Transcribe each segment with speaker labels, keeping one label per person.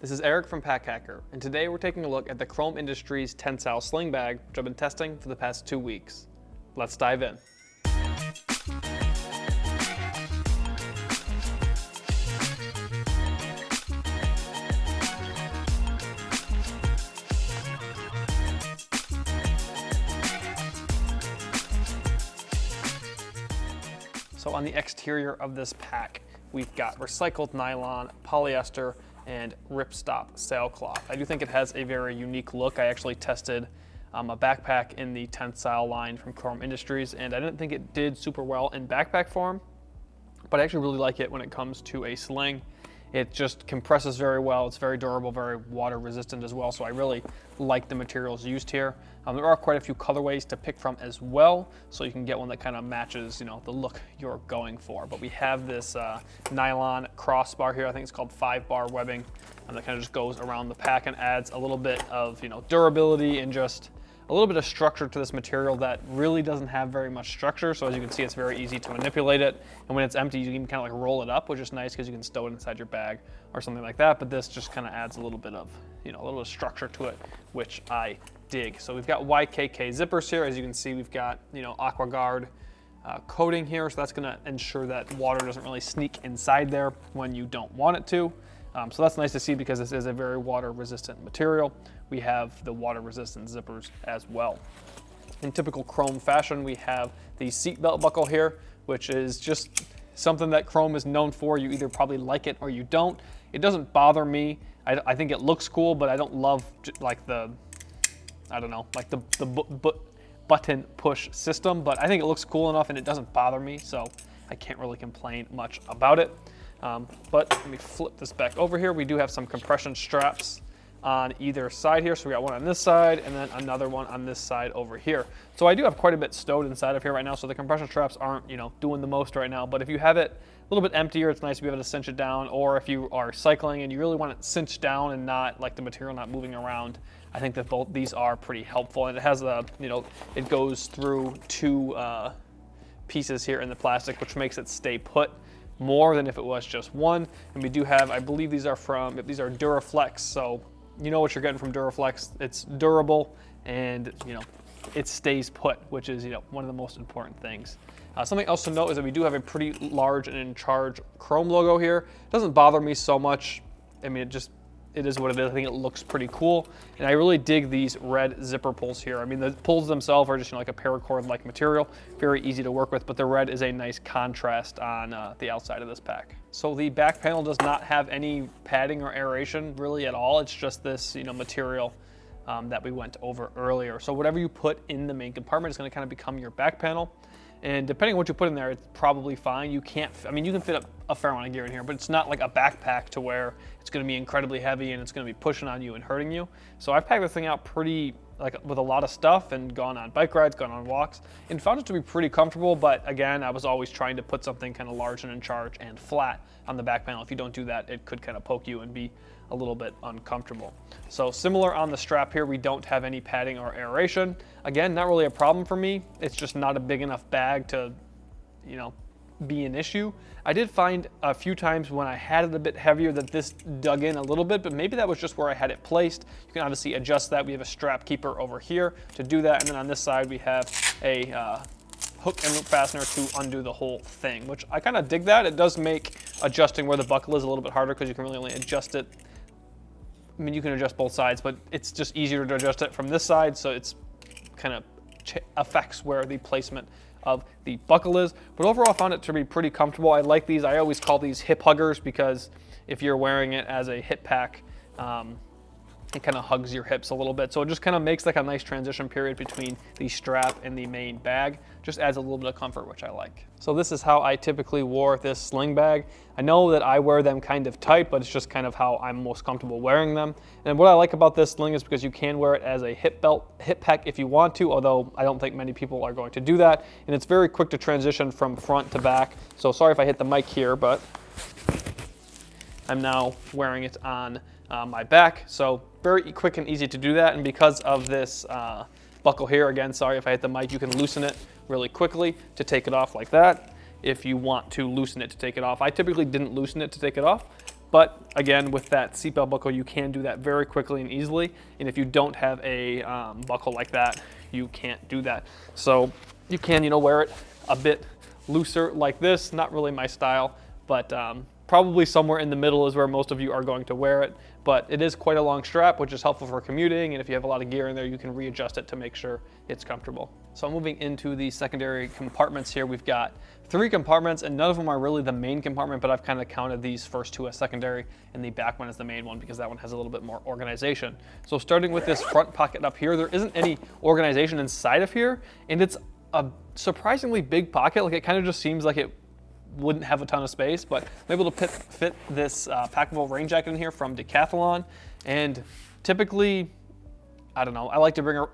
Speaker 1: This is Eric from Pack Hacker, and today we're taking a look at the Chrome Industries Tensile Sling bag, which I've been testing for the past 2 weeks. Let's dive in. So on the exterior of this pack, we've got recycled nylon, polyester, and ripstop sailcloth. I do think it has a very unique look. I actually tested a backpack in the Tensile line from Chrome Industries, and I didn't think it did super well in backpack form, but I actually really like it when it comes to a sling. It just compresses very well. It's very durable, very water resistant as well. So I really like the materials used here. There are quite a few colorways to pick from as well. So you can get one that kind of matches, the look you're going for. But we have this nylon crossbar here. I think it's called 5-bar webbing. And that kind of just goes around the pack and adds a little bit of, durability and just a little bit of structure to this material that really doesn't have very much structure. So as you can see, it's very easy to manipulate it. And when it's empty, you can kind of like roll it up, which is nice because you can stow it inside your bag or something like that. But this just kind of adds a little bit of, a little bit of structure to it, which I dig. So we've got YKK zippers here. As you can see, we've got, AquaGuard coating here. So that's gonna ensure that water doesn't really sneak inside there when you don't want it to. So that's nice to see because this is a very water resistant material. We have the water resistant zippers as well. In typical Chrome fashion, we have the seatbelt buckle here, which is just something that Chrome is known for. You either probably like it or you don't. It doesn't bother me. I think it looks cool, but I don't love like the button push system, but I think it looks cool enough and it doesn't bother me, so I can't really complain much about it. But let me flip this back over here. We do have some compression straps on either side here. So we got one on this side and then another one on this side over here. So I do have quite a bit stowed inside of here right now. So the compression straps aren't, doing the most right now. But if you have it a little bit emptier, it's nice to be able to cinch it down. Or if you are cycling and you really want it cinched down and not like the material not moving around, I think that both these are pretty helpful. And it has a, it goes through 2 pieces here in the plastic, which makes it stay put more than if it was just one. And we do have, I believe these are Duraflex, so you know what you're getting from Duraflex. It's durable and it stays put, which is one of the most important things. Something else to note is that we do have a pretty large and in charge Chrome logo here. It doesn't bother me so much. I mean, it is what it is. I think it looks pretty cool. And I really dig these red zipper pulls here. I mean, the pulls themselves are just like a paracord-like material, very easy to work with, but the red is a nice contrast on the outside of this pack. So the back panel does not have any padding or aeration really at all. It's just this, material that we went over earlier. So whatever you put in the main compartment is gonna kind of become your back panel. And depending on what you put in there, it's probably fine. You can fit up a fair amount of gear in here, but it's not like a backpack to where it's gonna be incredibly heavy and it's gonna be pushing on you and hurting you. So I've packed this thing out pretty, with a lot of stuff and gone on bike rides, gone on walks, and found it to be pretty comfortable. But again, I was always trying to put something kind of large and in charge and flat on the back panel. If you don't do that, it could kind of poke you and be a little bit uncomfortable. So similar on the strap here, we don't have any padding or aeration. Again, not really a problem for me. It's just not a big enough bag to, be an issue. I did find a few times when I had it a bit heavier that this dug in a little bit, but maybe that was just where I had it placed. You can obviously adjust that. We have a strap keeper over here to do that. And then on this side, we have a hook and loop fastener to undo the whole thing, which I kind of dig that. It does make adjusting where the buckle is a little bit harder because you can really only adjust it. I mean, you can adjust both sides, but it's just easier to adjust it from this side. So it's kind of affects where the placement of the buckle is. But overall, I found it to be pretty comfortable. I like these. I always call these hip huggers because if you're wearing it as a hip pack, it kind of hugs your hips a little bit. So it just kind of makes like a nice transition period between the strap and the main bag. Just adds a little bit of comfort, which I like. So this is how I typically wore this sling bag. I know that I wear them kind of tight, but it's just kind of how I'm most comfortable wearing them. And what I like about this sling is because you can wear it as a hip pack if you want to, although I don't think many people are going to do that. And it's very quick to transition from front to back. So sorry if I hit the mic here, but I'm now wearing it on my back. So very quick and easy to do that. And because of this buckle here, again, sorry if I hit the mic, you can loosen it really quickly to take it off like that if you want to loosen it to take it off. I typically didn't loosen it to take it off, But again, with that seatbelt buckle, you can do that very quickly and easily. And if you don't have a buckle like that, you can't do that. So you can, wear it a bit looser like this. Not really my style, but probably somewhere in the middle is where most of you are going to wear it. But it is quite a long strap, which is helpful for commuting. And if you have a lot of gear in there, you can readjust it to make sure it's comfortable. So moving into the secondary compartments here, we've got 3 compartments, and none of them are really the main compartment, but I've kind of counted these first 2 as secondary, and the back one is the main one because that one has a little bit more organization. So starting with this front pocket up here, there isn't any organization inside of here, and it's a surprisingly big pocket. Like, it kind of just seems like it wouldn't have a ton of space, but I'm able to fit this packable rain jacket in here from Decathlon. And typically, I don't know, I like to bring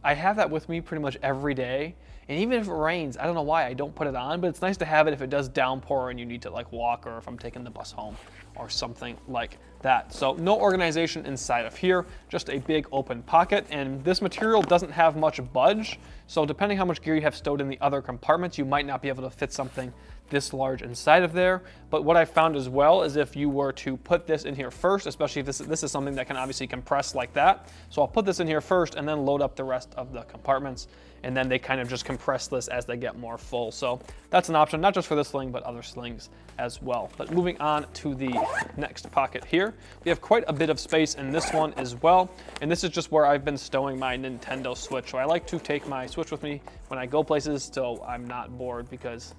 Speaker 1: I have that with me pretty much every day. And even if it rains, I don't know why I don't put it on, but it's nice to have it if it does downpour and you need to like walk, or if I'm taking the bus home or something like that. So no organization inside of here, just a big open pocket. And this material doesn't have much budge. So depending how much gear you have stowed in the other compartments, you might not be able to fit something this large inside of there. But what I found as well is if you were to put this in here first, especially if this is something that can obviously compress like that. So I'll put this in here first and then load up the rest of the compartments. And then they kind of just compress this as they get more full. So that's an option, not just for this sling, but other slings as well. But moving on to the next pocket here, we have quite a bit of space in this one as well. And this is just where I've been stowing my Nintendo Switch. So I like to take my Switch with me when I go places so I'm not bored, because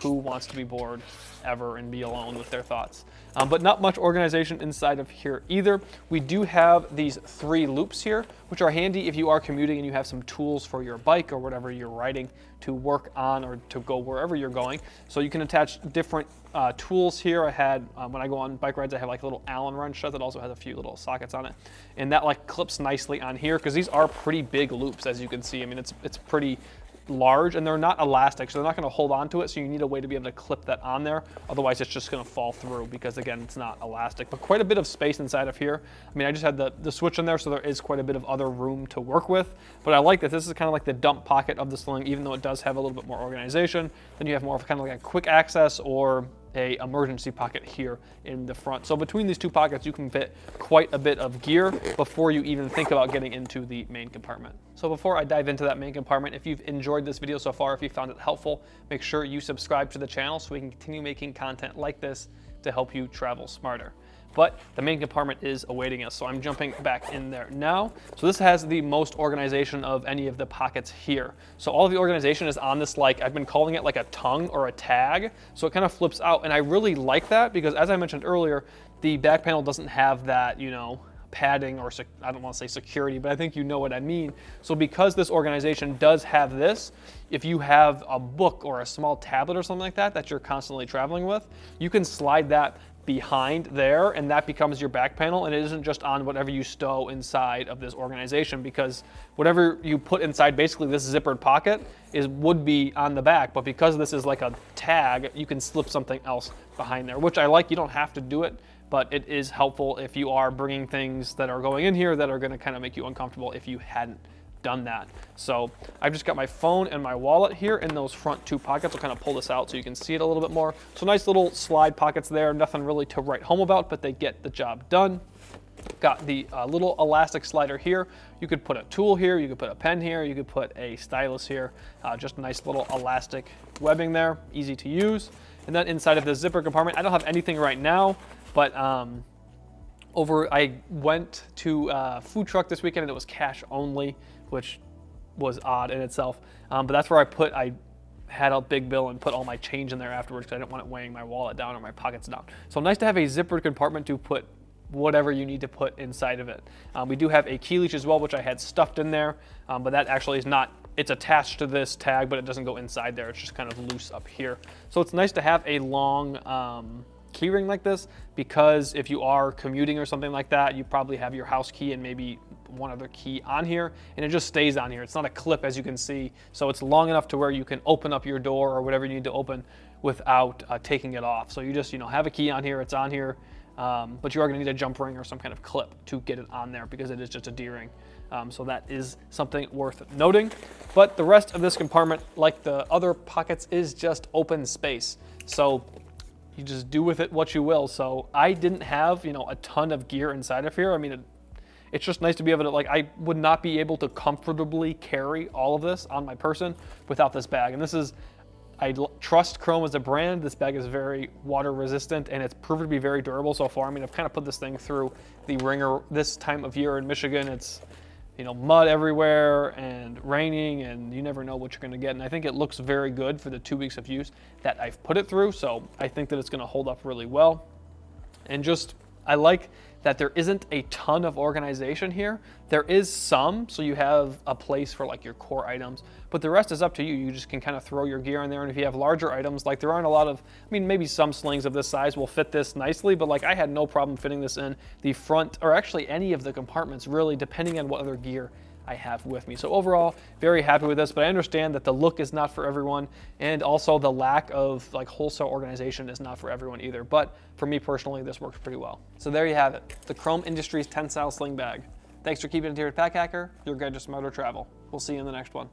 Speaker 1: who wants to be bored ever and be alone with their thoughts? But not much organization inside of here either. We do have these 3 loops here, which are handy if you are commuting and you have some tools for your bike or whatever you're riding to work on or to go wherever you're going. So you can attach different tools here. I had, when I go on bike rides, I have like a little Allen wrench that also has a few little sockets on it. And that like clips nicely on here because these are pretty big loops, as you can see. I mean, it's pretty large, and they're not elastic, so they're not going to hold on to it, so you need a way to be able to clip that on there. Otherwise it's just going to fall through because, again, it's not elastic. But quite a bit of space inside of here. I mean, I just had the switch in there, so there is quite a bit of other room to work with. But I like that this is kind of like the dump pocket of the sling, even though it does have a little bit more organization. Then you have more of kind of like a quick access or a emergency pocket here in the front. So between these 2 pockets, you can fit quite a bit of gear before you even think about getting into the main compartment. So before I dive into that main compartment, if you've enjoyed this video so far, if you found it helpful, make sure you subscribe to the channel so we can continue making content like this to help you travel smarter. But the main compartment is awaiting us, so I'm jumping back in there now. So this has the most organization of any of the pockets here. So all of the organization is on this, like, I've been calling it like a tongue or a tag. So it kind of flips out, and I really like that because, as I mentioned earlier, the back panel doesn't have that, padding, or I don't want to say security, but I think you know what I mean. So because this organization does have this, if you have a book or a small tablet or something like that you're constantly traveling with, you can slide that behind there, and that becomes your back panel, and it isn't just on whatever you stow inside of this organization, because whatever you put inside basically this zippered pocket would be on the back, but because this is like a tag, you can slip something else behind there, which I like. You don't have to do it, but it is helpful if you are bringing things that are going in here that are going to kind of make you uncomfortable if you hadn't done that. So I've just got my phone and my wallet here in those front 2 pockets. I'll kind of pull this out so you can see it a little bit more. So nice little slide pockets there. Nothing really to write home about, but they get the job done. Got the little elastic slider here. You could put a tool here, you could put a pen here, you could put a stylus here. Just a nice little elastic webbing there, easy to use. And then inside of the zipper compartment, I don't have anything right now, but I went to a food truck this weekend and it was cash only, which was odd in itself. But that's where I had a big bill and put all my change in there afterwards because I didn't want it weighing my wallet down or my pockets down. So nice to have a zippered compartment to put whatever you need to put inside of it. We do have a key leash as well, which I had stuffed in there, but that actually is not, it's attached to this tag, but it doesn't go inside there. It's just kind of loose up here. So it's nice to have a long key ring like this, because if you are commuting or something like that, you probably have your house key and maybe one other key on here, and it just stays on here. It's not a clip, as you can see, so it's long enough to where you can open up your door or whatever you need to open without taking it off. So you just have a key on here, it's on here, but you are going to need a jump ring or some kind of clip to get it on there because it is just a D-ring. So that is something worth noting. But the rest of this compartment, like the other pockets, is just open space. So you just do with it what you will. So I didn't have, you know, a ton of gear inside of here. I mean, it's just nice to be able to, like, I would not be able to comfortably carry all of this on my person without this bag. And this is, I trust Chrome as a brand. This bag is very water resistant and it's proven to be very durable so far. I mean, I've kind of put this thing through the ringer this time of year in Michigan. It's, you know, mud everywhere and raining, and you never know what you're gonna get. And I think it looks very good for the 2 weeks of use that I've put it through. So I think that it's gonna hold up really well. And just, I like that there isn't a ton of organization here. There is some, so you have a place for like your core items, but the rest is up to you. You just can kind of throw your gear in there, and if you have larger items, like there aren't a lot of, I mean, maybe some slings of this size will fit this nicely, but like I had no problem fitting this in the front, or actually any of the compartments, really, depending on what other gear I have with me. So overall, very happy with this, but I understand that the look is not for everyone, and also the lack of like wholesale organization is not for everyone either. But for me personally, this works pretty well. So there you have it, the Chrome Industries Tensile Sling Bag. Thanks for keeping it here at Pack Hacker, your guide to smarter travel. We'll see you in the next one.